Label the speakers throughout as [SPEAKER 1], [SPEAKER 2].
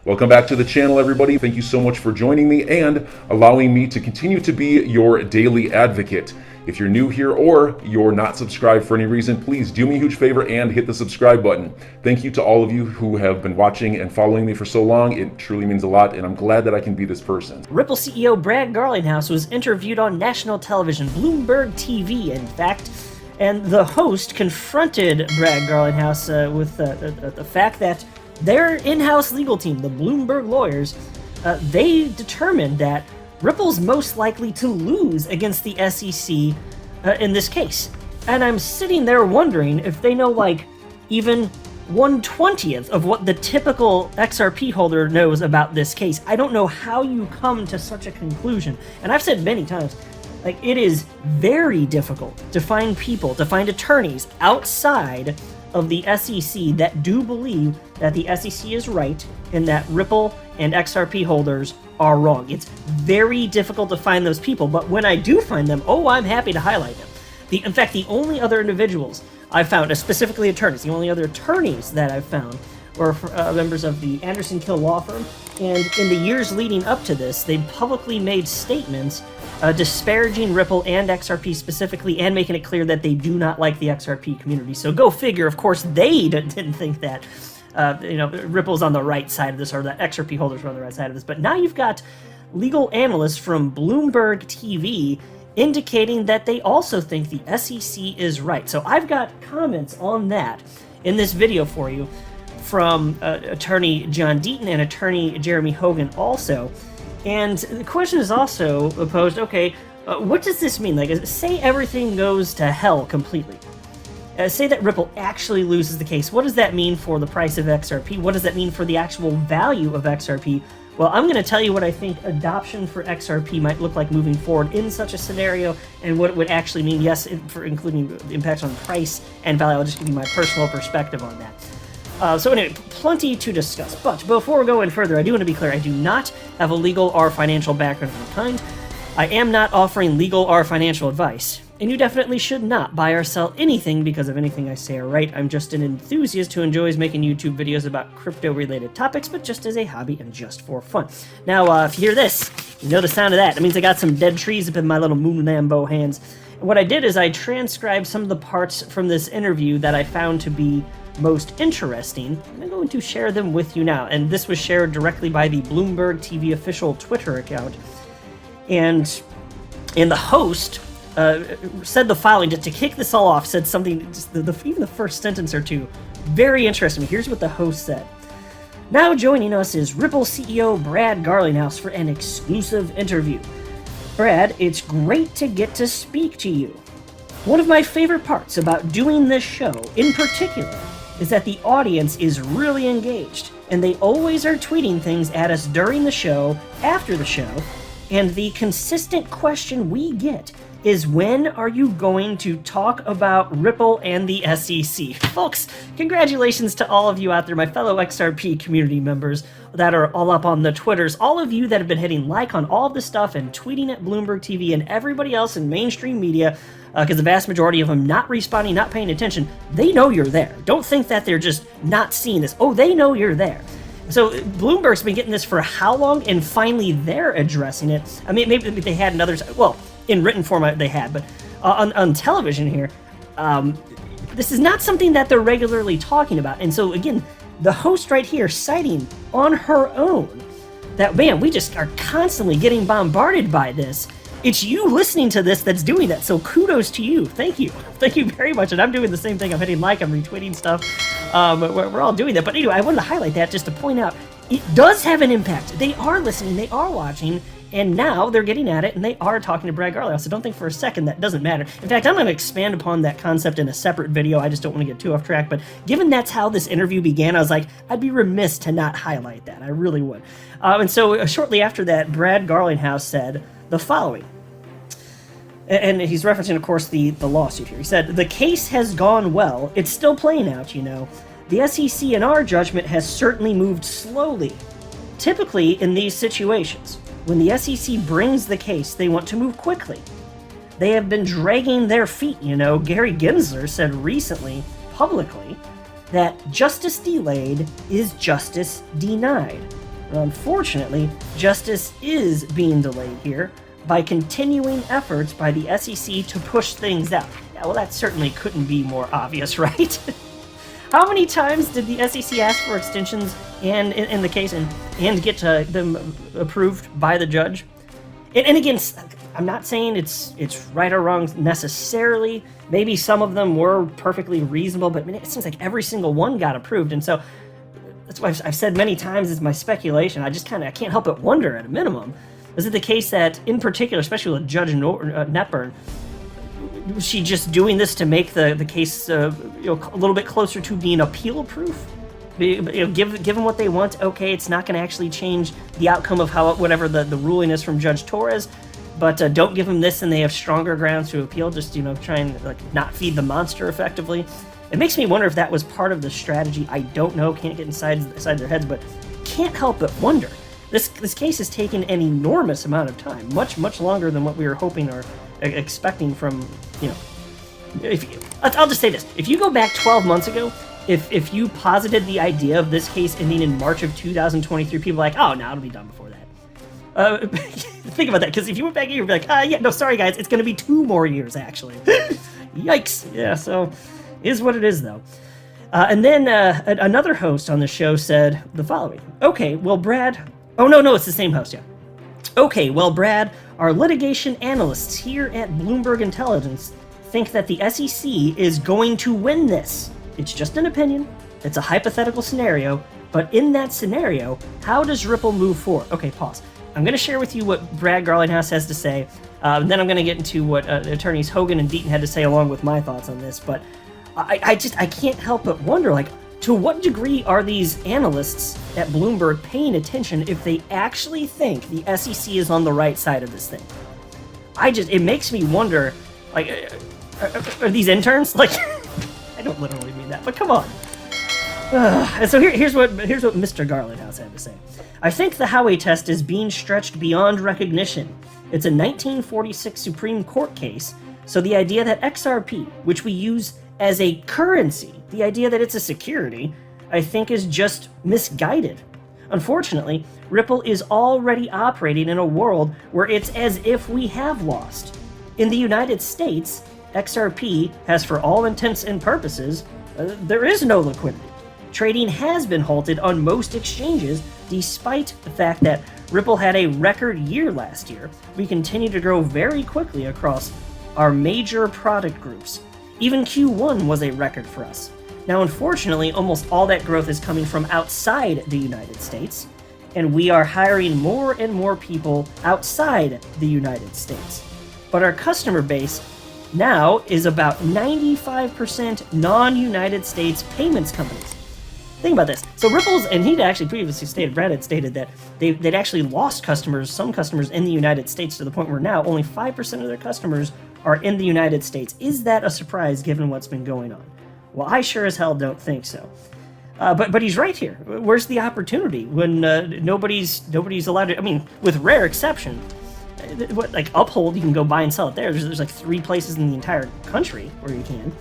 [SPEAKER 1] Welcome back to the channel, everybody. Thank you so much for joining me and allowing me to continue to be your daily advocate. If you're new here or you're not subscribed for any reason, please do me a huge favor and hit the subscribe button. Thank you to all of you who have been watching and following me for so long. It truly means a lot, and I'm glad that I can be this person.
[SPEAKER 2] Ripple CEO Brad Garlinghouse was interviewed on national television, Bloomberg TV, in fact, and the host confronted Brad Garlinghouse with the fact that their in-house legal team, the Bloomberg lawyers, they determined that Ripple's most likely to lose against the SEC in this case. And I'm sitting there wondering if they know, like, even 1/20th of what the typical XRP holder knows about this case. I don't know how you come to such a conclusion. And I've said many times, like, it is very difficult to find people, to find attorneys outside of the SEC that do believe that the SEC is right and that Ripple and XRP holders are wrong. It's very difficult to find those people, but when I do find them, I'm happy to highlight them. In fact, the only other individuals I've found, specifically attorneys, the only other attorneys that I've found were members of the Anderson Kill law firm, and in the years leading up to this, they publicly made statements disparaging Ripple and XRP specifically, and making it clear that they do not like the XRP community. So go figure, of course, they didn't think that Ripple's on the right side of this, or that XRP holders are on the right side of this. But now you've got legal analysts from Bloomberg TV indicating that they also think the SEC is right. So I've got comments on that in this video for you from attorney John Deaton and attorney Jeremy Hogan also. And the question is also posed, okay, what does this mean? Like, say everything goes to hell completely. Say that Ripple actually loses the case. What does that mean for the price of XRP? What does that mean for the actual value of XRP? Well, I'm going to tell you what I think adoption for XRP might look like moving forward in such a scenario, and what it would actually mean, yes, for including the impacts on price and value. I'll just give you my personal perspective on that. So anyway, plenty to discuss. But before we go any further, I do want to be clear, I do not have a legal or financial background of any kind. I am not offering legal or financial advice. And you definitely should not buy or sell anything because of anything I say or write. I'm just an enthusiast who enjoys making YouTube videos about crypto-related topics, but just as a hobby and just for fun. Now, if you hear this, you know the sound of that. It means I got some dead trees up in my little moon Lambo hands. And what I did is I transcribed some of the parts from this interview that I found to be most interesting, and I'm going to share them with you now. And this was shared directly by the Bloomberg TV official Twitter account. And the host said the following, to kick this all off, said something, just even the first sentence or two, very interesting. Here's what the host said. Now joining us is Ripple CEO Brad Garlinghouse for an exclusive interview. Brad, it's great to get to speak to you. One of my favorite parts about doing this show, in particular, is that the audience is really engaged, and they always are tweeting things at us during the show, after the show, and the consistent question we get is, when are you going to talk about Ripple and the SEC? Folks, congratulations to all of you out there, my fellow XRP community members that are all up on the Twitters, all of you that have been hitting like on all of this stuff and tweeting at Bloomberg TV and everybody else in mainstream media, because the vast majority of them not responding, not paying attention. They know you're there. Don't think that they're just not seeing this. They know you're there. So Bloomberg's been getting this for how long, and finally they're addressing it. I mean, maybe they had in others, well, in written format they had, but on television here, this is not something that they're regularly talking about. And so again, the host right here citing on her own that, man, we just are constantly getting bombarded by this. It's you listening to this that's doing that, so kudos to you. Thank you. Thank you very much, and I'm doing the same thing. I'm hitting like, I'm retweeting stuff. We're all doing that, but anyway, I wanted to highlight that just to point out it does have an impact. They are listening, they are watching, and now they're getting at it, and they are talking to Brad Garlinghouse, so don't think for a second that doesn't matter. In fact, I'm going to expand upon that concept in a separate video. I just don't want to get too off track, but given that's how this interview began, I was like, I'd be remiss to not highlight that. I really would. And so shortly after that, Brad Garlinghouse said the following. And he's referencing, of course, the lawsuit here. He said, the case has gone well. It's still playing out, you know. The SEC, in our judgment, has certainly moved slowly. Typically, in these situations, when the SEC brings the case, they want to move quickly. They have been dragging their feet, you know. Gary Gensler said recently, publicly, that justice delayed is justice denied. Unfortunately, justice is being delayed here by continuing efforts by the SEC to push things out. Yeah, well, that certainly couldn't be more obvious, right? How many times did the SEC ask for extensions and in the case and get them approved by the judge? And again, I'm not saying it's right or wrong necessarily. Maybe some of them were perfectly reasonable, but it seems like every single one got approved. And so that's why I've said many times, it's my speculation. I can't help but wonder at a minimum. Is it the case that, in particular, especially with Judge Netburn, was she just doing this to make the case a little bit closer to being appeal-proof? Give them what they want. Okay, it's not going to actually change the outcome of whatever the ruling is from Judge Torres, but don't give them this and they have stronger grounds to appeal. Just try and not feed the monster effectively. It makes me wonder if that was part of the strategy. I don't know. Can't get inside their heads, but can't help but wonder. This case has taken an enormous amount of time, much longer than what we were hoping or expecting from, I'll just say this. If you go back 12 months ago, if you posited the idea of this case ending in March of 2023, people are like, oh, no, it'll be done before that. Think about that, because if you went back here, you'd be like, yeah, no, sorry, guys, it's going to be 2 more years, actually. Yikes. Yeah, so is what it is, though. And then another host on the show said the following. Okay, well, Brad... Oh, no, it's the same host, yeah. Okay, well, Brad, our litigation analysts here at Bloomberg Intelligence think that the SEC is going to win this. It's just an opinion. It's a hypothetical scenario. But in that scenario, how does Ripple move forward? Okay, pause. I'm going to share with you what Brad Garlinghouse has to say. And then I'm going to get into what attorneys Hogan and Deaton had to say along with my thoughts on this. But I can't help but wonder, to what degree are these analysts at Bloomberg paying attention if they actually think the SEC is on the right side of this thing? It makes me wonder, are these interns? I don't literally mean that, but come on. And so here's what Mr. Garlinghouse had to say. I think the Howey test is being stretched beyond recognition. It's a 1946 Supreme Court case, so the idea that XRP, which we use as a currency, the idea that it's a security, I think is just misguided. Unfortunately, Ripple is already operating in a world where it's as if we have lost. In the United States, XRP has, for all intents and purposes, there is no liquidity. Trading has been halted on most exchanges, despite the fact that Ripple had a record year last year. We continue to grow very quickly across our major product groups. Even Q1 was a record for us. Now, unfortunately, almost all that growth is coming from outside the United States, and we are hiring more and more people outside the United States. But our customer base now is about 95% non-United States payments companies. Think about this. So Ripple's, and he'd actually previously stated, Brad had stated that they'd actually lost some customers in the United States to the point where now only 5% of their customers are in the United States. Is that a surprise given what's been going on? Well, I sure as hell don't think so. But he's right here. Where's the opportunity when nobody's allowed to? I mean, with rare exception, Uphold, you can go buy and sell it there. There's 3 places in the entire country where you can.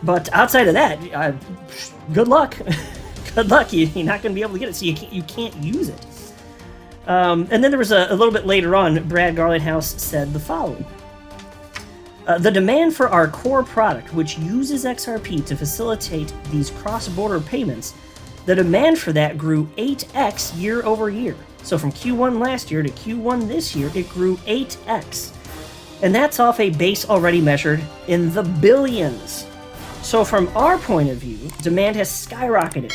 [SPEAKER 2] But outside of that, good luck. Good luck. You're not going to be able to get it, so you can't use it. And then there was a little bit later on, Brad Garlinghouse said the following. The demand for our core product, which uses XRP to facilitate these cross-border payments, the demand for that grew 8x year over year. So from Q1 last year to Q1 this year, it grew 8x. And that's off a base already measured in the billions. So from our point of view, demand has skyrocketed.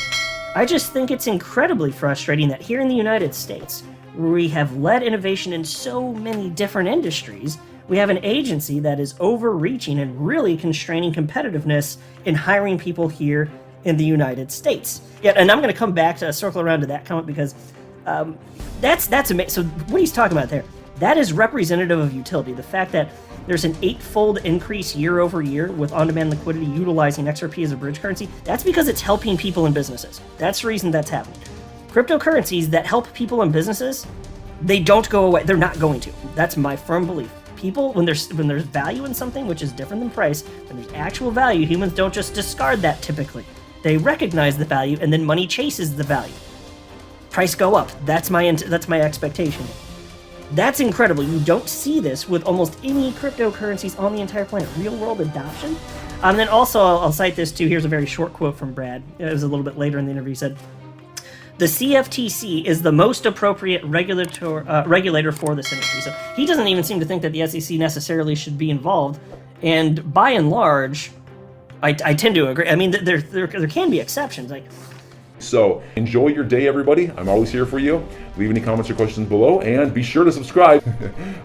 [SPEAKER 2] I just think it's incredibly frustrating that here in the United States, where we have led innovation in so many different industries, we have an agency that is overreaching and really constraining competitiveness in hiring people here in the United States. Yeah, and I'm going to come back to circle around to that comment because that's amazing. So what he's talking about there, that is representative of utility. The fact that there's an 8-fold increase year over year with on-demand liquidity utilizing XRP as a bridge currency, that's because it's helping people and businesses. That's the reason that's happening. Cryptocurrencies that help people and businesses, they don't go away. They're not going to. That's my firm belief. People, when there's value in something, which is different than price, when there's actual value, humans don't just discard that typically. They recognize the value, and then money chases the value. price go up. That's my expectation. That's incredible. You don't see this with almost any cryptocurrencies on the entire planet. Real world adoption. And then also, I'll cite this too. Here's a very short quote from Brad. It was a little bit later in the interview. He said, "The CFTC is the most appropriate regulator for this industry." So he doesn't even seem to think that the SEC necessarily should be involved. And by and large, I tend to agree. I mean, there can be exceptions. Like,
[SPEAKER 1] so enjoy your day, everybody. I'm always here for you. Leave any comments or questions below, and be sure to subscribe.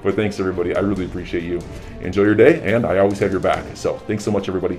[SPEAKER 1] But thanks, everybody. I really appreciate you. Enjoy your day, and I always have your back. So thanks so much, everybody.